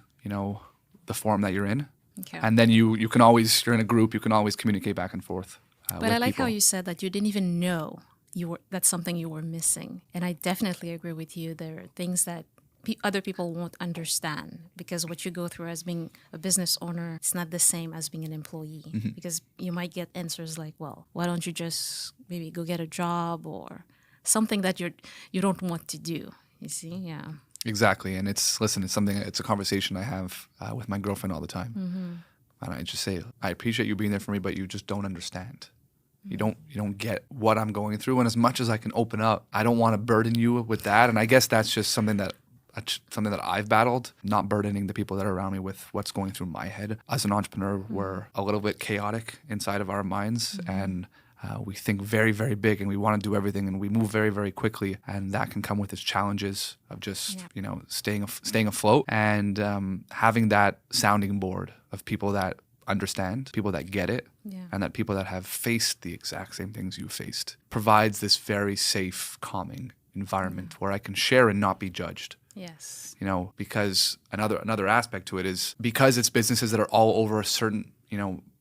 the forum that you're in. Okay. And then you can always, you're in a group, you can always communicate back and forth. But I like how you said that you didn't even know that's something you were missing. And I definitely agree with you. There are things that other people won't understand because what you go through as being a business owner, it's not the same as being an employee. Because you might get answers like, well, why don't you just maybe go get a job or something that you don't want to do, you see? Yeah. Exactly. And it's a conversation I have with my girlfriend all the time. And I just say, I appreciate you being there for me, but you just don't understand. You don't get what I'm going through. And as much as I can open up, I don't want to burden you with that. And I guess that's just something that I've battled, not burdening the people that are around me with what's going through my head. As an entrepreneur, we're a little bit chaotic inside of our minds, and we think very, very big, and we want to do everything, and we move very, very quickly, and that can come with its challenges of just staying afloat and having that sounding board of people that understand, people that get it, and that people that have faced the exact same things you faced provides this very safe, calming environment where I can share and not be judged. Yes. Because another aspect to it is because it's businesses that are all over a certain,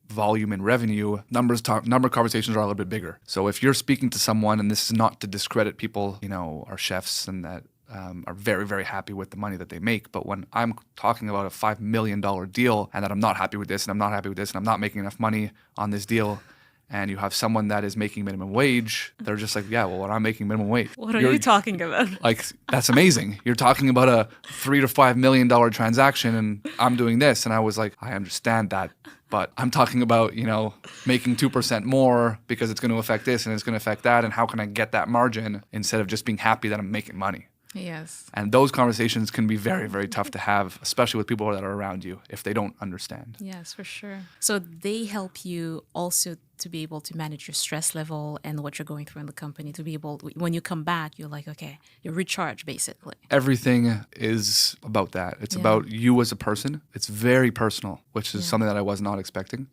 volume and revenue, number of conversations are a little bit bigger. So if you're speaking to someone, and this is not to discredit people, our chefs and that are very, very happy with the money that they make. But when I'm talking about a $5 million deal and that I'm not happy with this and I'm not happy with this and I'm not making enough money on this deal, and you have someone that is making minimum wage, they're just like, yeah, well, when I'm making minimum wage. What are you talking about? Like, that's amazing. You're talking about a $3 to $5 million transaction and I'm doing this. And I was like, I understand that. But I'm talking about, making 2% more because it's going to affect this and it's going to affect that. And how can I get that margin instead of just being happy that I'm making money? Yes. And those conversations can be very, very tough to have, especially with people that are around you if they don't understand. Yes, for sure. So they help you also to be able to manage your stress level and what you're going through in the company, to be able, when you come back, you're like, okay, you're recharged basically. Everything is about that. It's about you as a person. It's very personal, which is something that I was not expecting.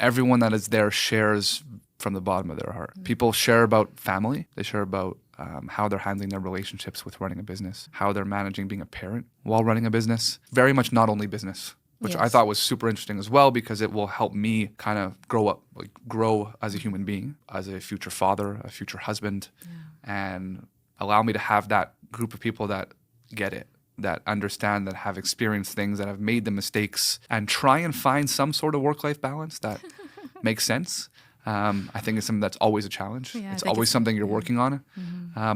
Everyone that is there shares from the bottom of their heart. People share about family. They share about how they're handling their relationships with running a business, how they're managing being a parent while running a business. Very much not only business, which I thought was super interesting as well, because it will help me kind of grow as a human being, as a future father, a future husband, and allow me to have that group of people that get it, that understand, that have experienced things, that have made the mistakes, and try and find some sort of work-life balance that makes sense. I think it's something that's always a challenge. It's always something you're working on.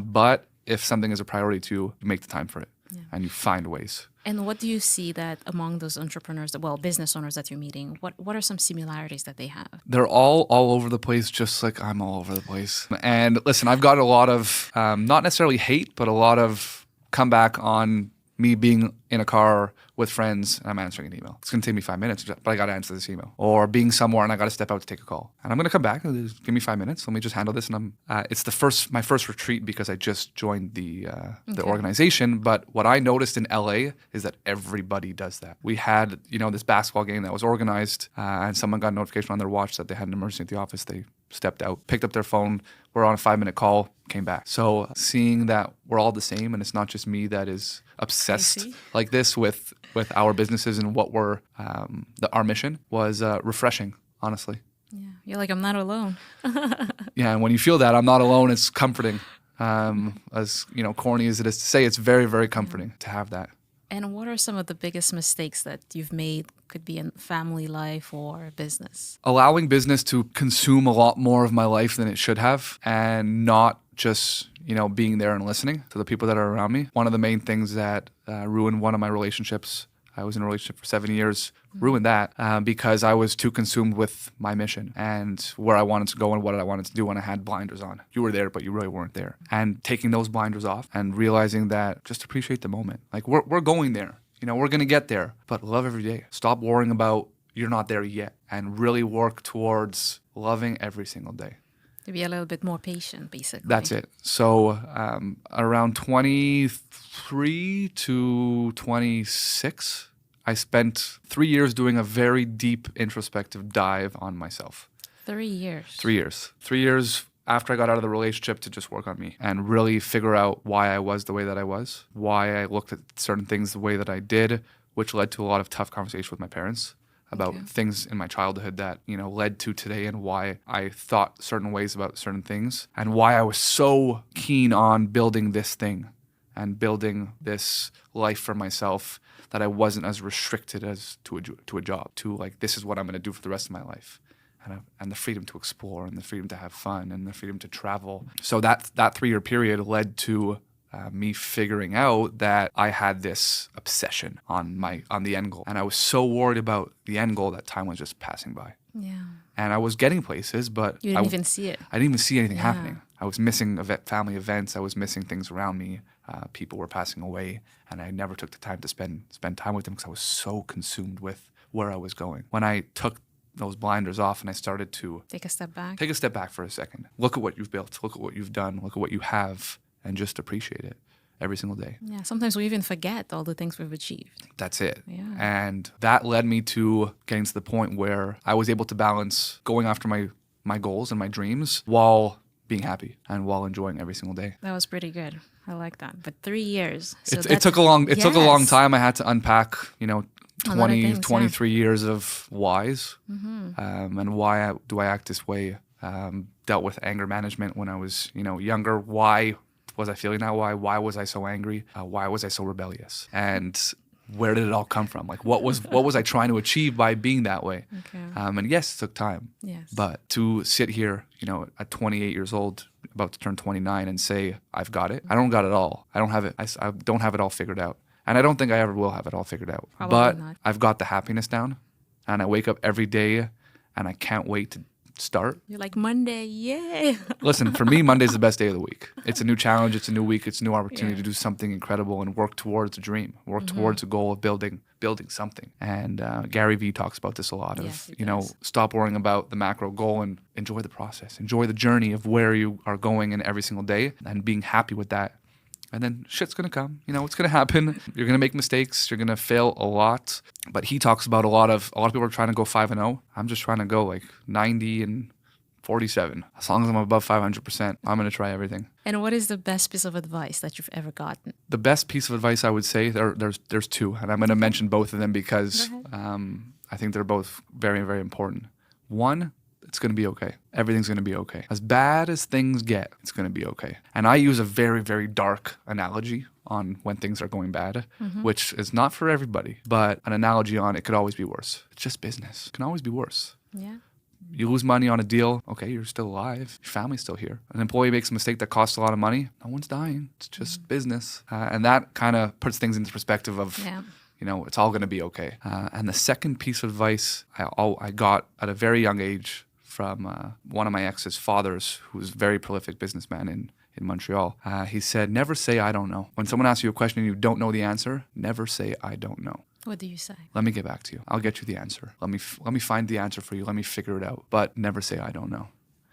But if something is a priority to you, you make the time for it and you find ways. And what do you see that among those entrepreneurs, business owners that you're meeting, what are some similarities that they have? They're all over the place, just like I'm all over the place. And listen, I've got a lot of, not necessarily hate, but a lot of comeback on me being in a car with friends and I'm answering an email. It's going to take me 5 minutes, but I got to answer this email. Or being somewhere and I got to step out to take a call. And I'm going to come back and give me 5 minutes. Let me just handle this. And it's my first retreat because I just joined the organization. But what I noticed in LA is that everybody does that. We had, this basketball game that was organized and someone got a notification on their watch that they had an emergency at the office. They stepped out, picked up their phone, we're on a 5-minute call, came back. So seeing that we're all the same and it's not just me that is obsessed like this with our businesses and what we're, our mission was refreshing, honestly. Yeah, you're like, I'm not alone. Yeah, and when you feel that I'm not alone, it's comforting. As corny as it is to say, it's very, very comforting to have that. And what are some of the biggest mistakes that you've made? Could be in family life or business. Allowing business to consume a lot more of my life than it should have, and not just, being there and listening to the people that are around me. One of the main things that ruined one of my relationships, I was in a relationship for 7 years, ruined that because I was too consumed with my mission and where I wanted to go and what I wanted to do when I had blinders on. You were there, but you really weren't there. And taking those blinders off and realizing that just appreciate the moment. Like we're going there. We're going to get there, but love every day. Stop worrying about you're not there yet and really work towards loving every single day. To be a little bit more patient, basically. That's it. So around 23 to 26, I spent 3 years doing a very deep introspective dive on myself. 3 years? 3 years. 3 years after I got out of the relationship to just work on me and really figure out why I was the way that I was, why I looked at certain things the way that I did, which led to a lot of tough conversations with my parents about things in my childhood that, led to today and why I thought certain ways about certain things and why I was so keen on building this thing and building this life for myself that I wasn't as restricted as to a job, to like, this is what I'm going to do for the rest of my life. And the freedom to explore and the freedom to have fun and the freedom to travel. So that 3-year period led to me figuring out that I had this obsession on the end goal. And I was so worried about the end goal that time was just passing by. Yeah. And I was getting places, but you didn't even see it. I didn't even see anything happening. I was missing family events. I was missing things around me. People were passing away, and I never took the time to spend time with them because I was so consumed with where I was going. When I took those blinders off and I started to take a step back for a second, look at what you've built, look at what you've done, look at what you have, and just appreciate it every single day. Yeah, sometimes we even forget all the things we've achieved. That's it. Yeah. And that led me to getting to the point where I was able to balance going after my goals and my dreams while being happy and while enjoying every single day. That was pretty good. I like that. But 3 years. So it took a long time. I had to unpack, 23 years of whys, and why do I act this way? Dealt with anger management when I was, younger. Why was I feeling that way? Why was I so angry? Why was I so rebellious? And where did it all come from? Like, what was I trying to achieve by being that way? Okay. And yes, it took time. Yes. But to sit here, at 28 years old, about to turn 29, and say I've got it. I don't got it all. I don't have it. I don't have it all figured out. And I don't think I ever will have it all figured out. Probably but not. I've got the happiness down, and I wake up every day, and I can't wait to start. You're like, Monday, yay! Listen, for me, Monday's the best day of the week. It's a new challenge. It's a new week. It's a new opportunity to do something incredible and work towards a dream, work towards a goal of building something. And Gary Vee talks about this a lot of, stop worrying about the macro goal and enjoy the process. Enjoy the journey of where you are going in every single day and being happy with that. And then shit's going to come. It's going to happen. You're going to make mistakes. You're going to fail a lot. But he talks about a lot of people are trying to go 5-0. I'm just trying to go like 90-10 47. As long as I'm above 500%, I'm going to try everything. And what is the best piece of advice that you've ever gotten? The best piece of advice I would say, there's two, and I'm going to mention both of them because I think they're both very, very important. One, it's going to be okay. Everything's going to be okay. As bad as things get, it's going to be okay. And I use a very, very dark analogy on when things are going bad, which is not for everybody, but an analogy on it could always be worse. It's just business. It can always be worse. Yeah. You lose money on a deal, okay, you're still alive. Your family's still here. An employee makes a mistake that costs a lot of money, no one's dying. It's just business. And that kind of puts things into perspective of, it's all going to be okay. And the second piece of advice I got at a very young age from one of my ex's fathers, who was a very prolific businessman in Montreal. He said, never say, I don't know. When someone asks you a question and you don't know the answer, never say, I don't know. What do you say? Let me get back to you. I'll get you the answer. Let me find the answer for you. Let me figure it out. But never say I don't know.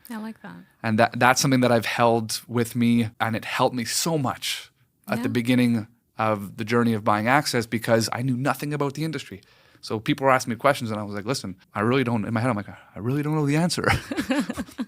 I like that. And that's something that I've held with me, and it helped me so much at the beginning of the journey of buying Access because I knew nothing about the industry. So people were asking me questions, and I was like, listen, I really don't, in my head, I'm like, I really don't know the answer.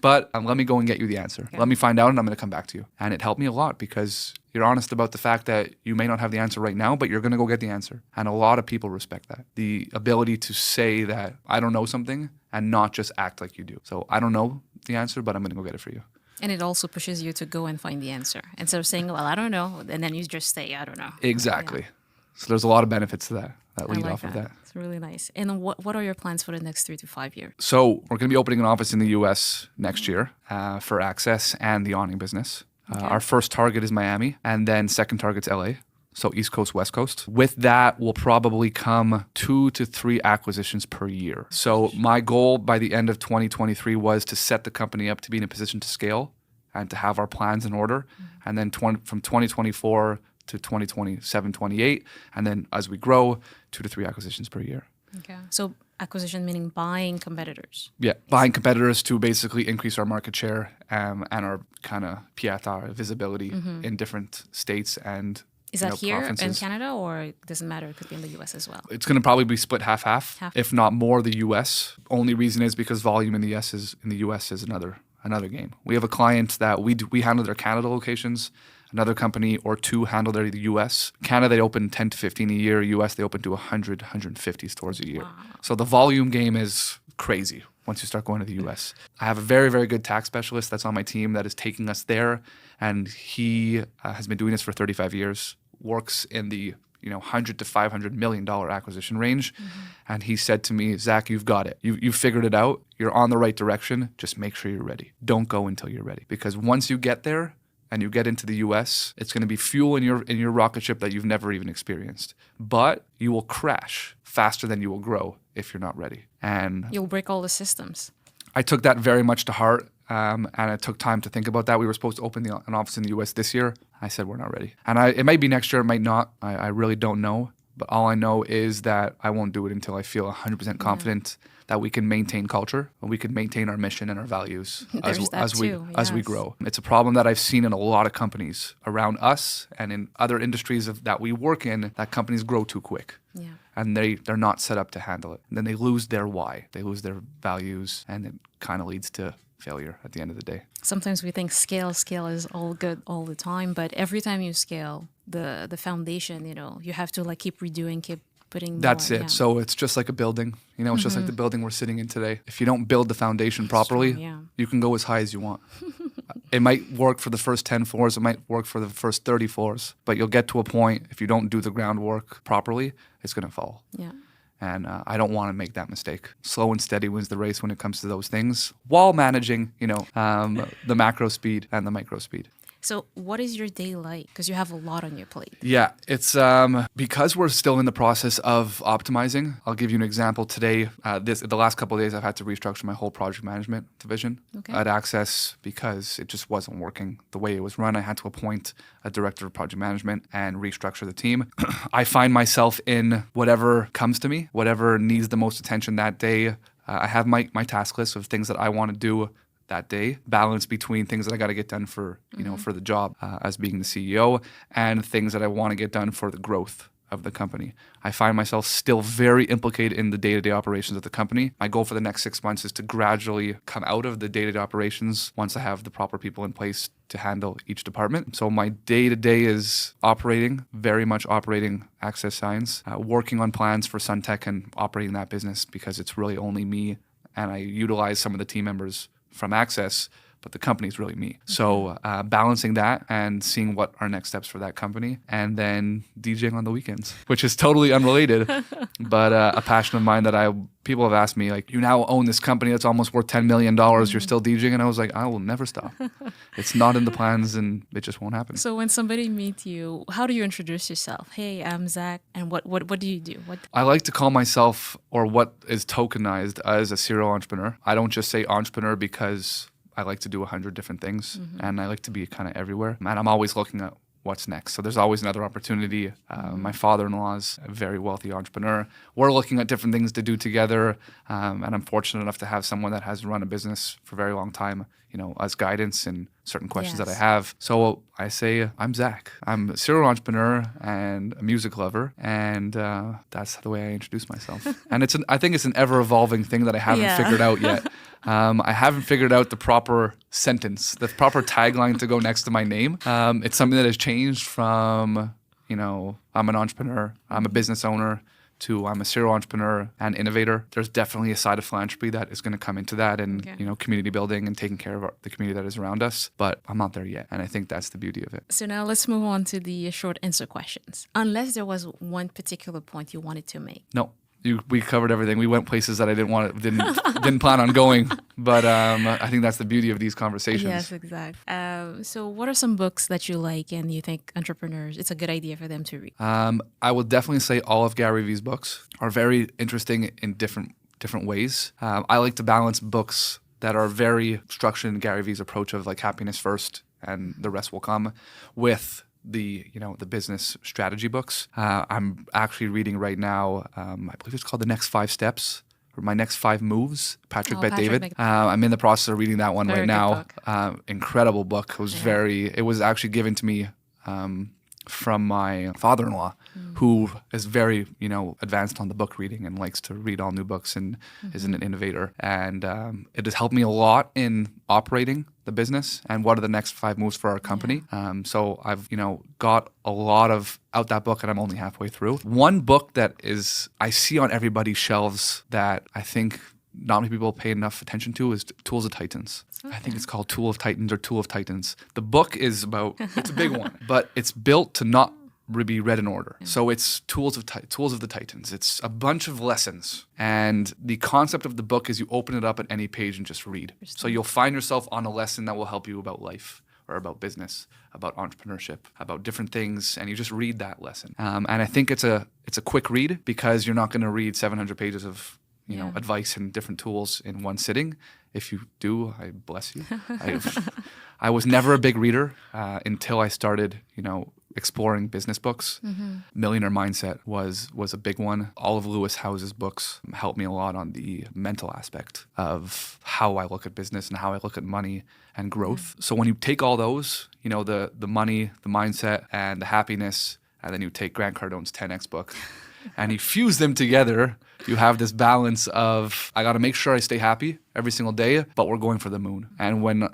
But let me go and get you the answer. Okay. Let me find out, and I'm going to come back to you. And it helped me a lot because you're honest about the fact that you may not have the answer right now, but you're going to go get the answer. And a lot of people respect that. The ability to say that I don't know something and not just act like you do. So I don't know the answer, but I'm going to go get it for you. And it also pushes you to go and find the answer. Instead of saying, well, I don't know, and then you just say, I don't know. Exactly. Yeah. So there's a lot of benefits to that lead off of that. It's really nice. And what are your plans for the next 3 to 5 years? So we're going to be opening an office in the U.S. next year for Access and the awning business. Our first target is Miami, and then second target's L.A., so East Coast, West Coast. With that will probably come 2 to 3 acquisitions per year. So my goal by the end of 2023 was to set the company up to be in a position to scale and to have our plans in order. And then from 2024 to 2027, 28, and then as we grow, 2 to 3 acquisitions per year. Okay. So acquisition meaning buying competitors. Yeah, buying competitors to basically increase our market share and our kind of our visibility in different states and Is that here in Canada, or it doesn't matter? It could be in the U.S. as well. It's going to probably be split half, if not more the U.S. Only reason is because volume in the U.S. is another game. We have a client that we handle their Canada locations. Another company or two handle their the U.S. Canada, they open 10 to 15 a year. U.S., they open to 100, 150 stores a year. Wow. So the volume game is crazy once you start going to the U.S. I have a very, very good tax specialist that's on my team that is taking us there. And he has been doing this for 35 years, works in the $100 to $500 million acquisition range. And he said to me, Zach, you've got it. You've figured it out. You're on the right direction. Just make sure you're ready. Don't go until you're ready. Because once you get there, and you get into the U.S., it's going to be fuel in your rocket ship that you've never even experienced. But you will crash faster than you will grow if you're not ready. And you'll break all the systems. I took that very much to heart, and it took time to think about that. We were supposed to open an office in the U.S. this year. I said we're not ready. And it might be next year, it might not. I really don't know. But all I know is that I won't do it until I feel 100% confident that we can maintain culture and we can maintain our mission and our values as we grow. It's a problem that I've seen in a lot of companies around us and in other industries that we work in, that companies grow too quick. Yeah. And they're not set up to handle it. And then they lose their why. They lose their values, and it kind of leads to failure at the end of the day. Sometimes we think scale is all good all the time, but every time you scale, the foundation, you have to keep redoing, keep putting more. That's it. Yeah. So it's just like a building. It's just like the building we're sitting in today. If you don't build the foundation properly, you can go as high as you want. It might work for the first 10 floors. It might work for the first 30 floors. But you'll get to a point, if you don't do the groundwork properly, it's going to fall. Yeah. And I don't want to make that mistake. Slow and steady wins the race when it comes to those things, while managing, the macro speed and the micro speed. So what is your day like? Because you have a lot on your plate. Yeah, it's because we're still in the process of optimizing. I'll give you an example. Today, the last couple of days, I've had to restructure my whole project management division at Access because it just wasn't working the way it was run. I had to appoint a director of project management and restructure the team. I find myself in whatever comes to me, whatever needs the most attention that day. I have my task list of things that I want to do that day, balance between things that I got to get done for, for the job as being the CEO and things that I want to get done for the growth of the company. I find myself still very implicated in the day-to-day operations of the company. My goal for the next 6 months is to gradually come out of the day-to-day operations once I have the proper people in place to handle each department. So my day-to-day is operating, very much operating Access Signs, working on plans for Suntech and operating that business because it's really only me, and I utilize some of the team members from Access, but the company is really me. So balancing that and seeing what our next steps for that company, and then DJing on the weekends, which is totally unrelated, but a passion of mine that people have asked me, like, you now own this company that's almost worth $10 million. You're still DJing? And I was like, I will never stop. It's not in the plans and it just won't happen. So when somebody meets you, how do you introduce yourself? Hey, I'm Zack. And what do you do? I like to call myself, or what is tokenized, as a serial entrepreneur. I don't just say entrepreneur because I like to do 100 different things, and I like to be kind of everywhere. And I'm always looking at what's next. So there's always another opportunity. My father-in-law is a very wealthy entrepreneur. We're looking at different things to do together, and I'm fortunate enough to have someone that has run a business for a very long time, as guidance in certain questions that I have. So I say, I'm Zack. I'm a serial entrepreneur and a music lover, and that's the way I introduce myself. And I think it's an ever-evolving thing that I haven't figured out yet. I haven't figured out the proper sentence, the proper tagline to go next to my name. It's something that has changed from, I'm an entrepreneur, I'm a business owner, to I'm a serial entrepreneur and innovator. There's definitely a side of philanthropy that is going to come into that, and community building and taking care of the community that is around us. But I'm not there yet, and I think that's the beauty of it. So now let's move on to the short answer questions. Unless there was one particular point you wanted to make. No. We covered everything. We went places that I didn't plan on going, but I think that's the beauty of these conversations. Yes, exactly. So what are some books that you like and you think entrepreneurs, it's a good idea for them to read? I will definitely say all of Gary Vee's books are very interesting in different different ways. I like to balance books that are very structured in Gary Vee's approach of like happiness first and the rest will come with the business strategy books. I'm actually reading right now, I believe it's called The Next 5 Steps or My Next 5 Moves, Patrick Bet-David. I'm in the process of reading that one right now. Incredible book. It was actually given to me from my father-in-law, who is very, advanced on the book reading and likes to read all new books and is an innovator. And it has helped me a lot in operating the business and what are the next 5 moves for our company. So I've, got a lot out that book and I'm only halfway through. One book that I see on everybody's shelves that I think not many people pay enough attention to is Tools of Titans. Okay. I think it's called Tool of Titans or Tool of Titans. The book is it's a big one, but it's built to not be read in order. Yeah. So it's Tools of the Titans. It's a bunch of lessons. And the concept of the book is you open it up at any page and just read. So you'll find yourself on a lesson that will help you about life or about business, about entrepreneurship, about different things, and you just read that lesson. And I think it's a quick read because you're not going to read 700 pages of advice and different tools in one sitting. If you do, I bless you. I was never a big reader until I started, exploring business books. Millionaire Mindset was a big one. All of Lewis Howes's books helped me a lot on the mental aspect of how I look at business and how I look at money and growth. So when you take all those, the money, the mindset, and the happiness, and then you take Grant Cardone's 10X book, and you fuse them together, you have this balance of, I got to make sure I stay happy every single day, but we're going for the moon. And when,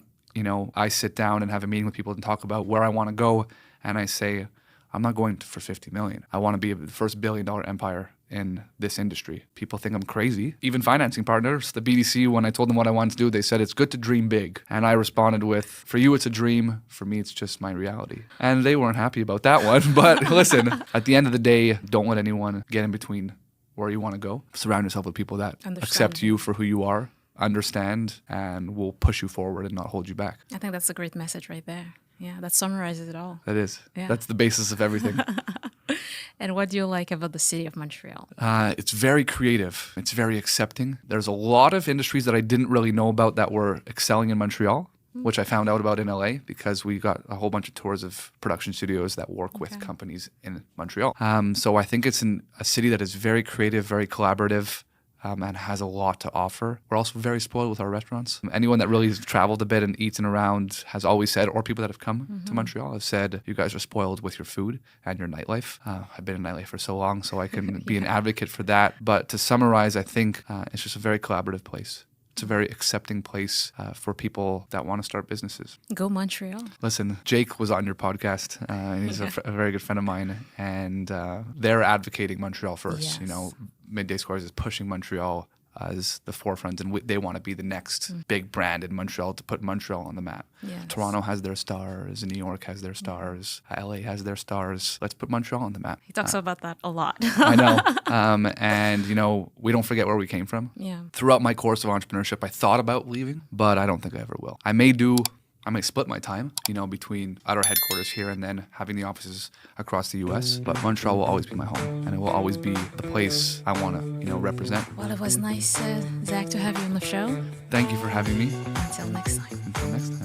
I sit down and have a meeting with people and talk about where I want to go, and I say, I'm not going for 50 million. I want to be the first $1 billion empire in this industry. People think I'm crazy. Even financing partners, the BDC, when I told them what I wanted to do, they said, it's good to dream big. And I responded with, for you, it's a dream. For me, it's just my reality. And they weren't happy about that one. But listen, at the end of the day, don't let anyone get in between where you want to go. Surround yourself with people that accept you for who you are, understand, and will push you forward and not hold you back. I think that's a great message right there. Yeah, that summarizes it all. That is. Yeah. That's the basis of everything. And what do you like about the city of Montreal? It's very creative. It's very accepting. There's a lot of industries that I didn't really know about that were excelling in Montreal, which I found out about in LA because we got a whole bunch of tours of production studios that work with companies in Montreal. So I think it's a city that is very creative, very collaborative, and has a lot to offer. We're also very spoiled with our restaurants. Anyone that really has traveled a bit and eaten around has always said, or people that have come to Montreal have said, you guys are spoiled with your food and your nightlife. I've been in nightlife for so long, so I can be an advocate for that. But to summarize, I think it's just a very collaborative place. It's a very accepting place for people that want to start businesses. Go Montreal. Listen, Jake was on your podcast, and he's a very good friend of mine, and they're advocating Montreal first. Yes. You know, Midday Scores is pushing Montreal as the forefront, and they want to be the next big brand in Montreal to put Montreal on the map. Yes. Toronto has their stars, New York has their stars, LA has their stars. Let's put Montreal on the map. He talks about that a lot. I know. And, you know, we don't forget where we came from. Yeah. Throughout my course of entrepreneurship, I thought about leaving, but I don't think I ever will. I may split my time, you know, between at our headquarters here and then having the offices across the U.S. But Montreal will always be my home, and it will always be the place I want to, you know, represent. Well, it was nice, Zach, to have you on the show. Thank you for having me. Until next time. Until next time.